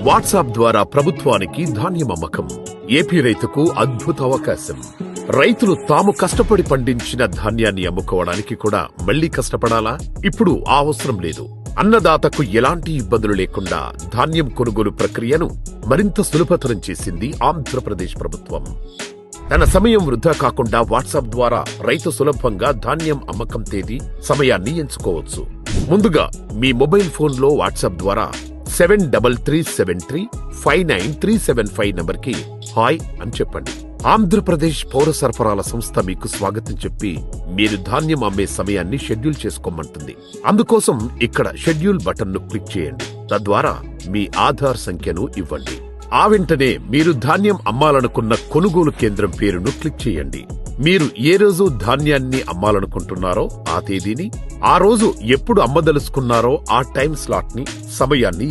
WhatsApp ద్వారా ప్రభుత్వానికి ధాన్యం అమ్మకం. ఏపీ రైతుకు అద్భుత అవకాశం. రైతులు తాము కష్టపడి పండించిన ధాన్యాన్ని అమ్ముకోవడానికి కూడా మళ్లీ కష్టపడాలా? ఇప్పుడు ఆ అవసరం లేదు. అన్నదాతకు ఎలాంటి ఇబ్బందులు లేకుండా ధాన్యం కొనుగోలు ప్రక్రియను మరింత సులభతరం చేసింది ఆంధ్రప్రదేశ్ ప్రభుత్వం. తన సమయం వృధా కాకుండా వాట్సాప్ ద్వారా రైతు సులభంగా ధాన్యం అమ్మకం తేదీ, సమయాన్ని ఎంచుకోవచ్చు. ముందుగా మీ మొబైల్ ఫోన్లో వాట్సాప్ ద్వారా 7337359375 నంబర్కి హాయ్ అని చెప్పండి. ఆంధ్రప్రదేశ్ పౌర సరఫరాల సంస్థ మీకు స్వాగతం చెప్పి మీరు ధాన్యం అమ్మే సమయాన్ని షెడ్యూల్ చేసుకోమంటుంది. అందుకోసం ఇక్కడ షెడ్యూల్ బటన్ను క్లిక్ చేయండి. తద్వారా మీ ఆధార్ సంఖ్యను ఇవ్వండి. ఆ వెంటనే మీరు ధాన్యం అమ్మాలనుకున్న కొనుగోలు కేంద్రం పేరును క్లిక్ చేయండి. మీరు ఏ రోజు ధాన్యాన్ని అమ్మాలనుకుంటున్నారో ఆ తేదీని, ఆ రోజు ఎప్పుడు అమ్మదలుచుకున్నారో ఆ టైం స్లాట్ ని, సమయాన్ని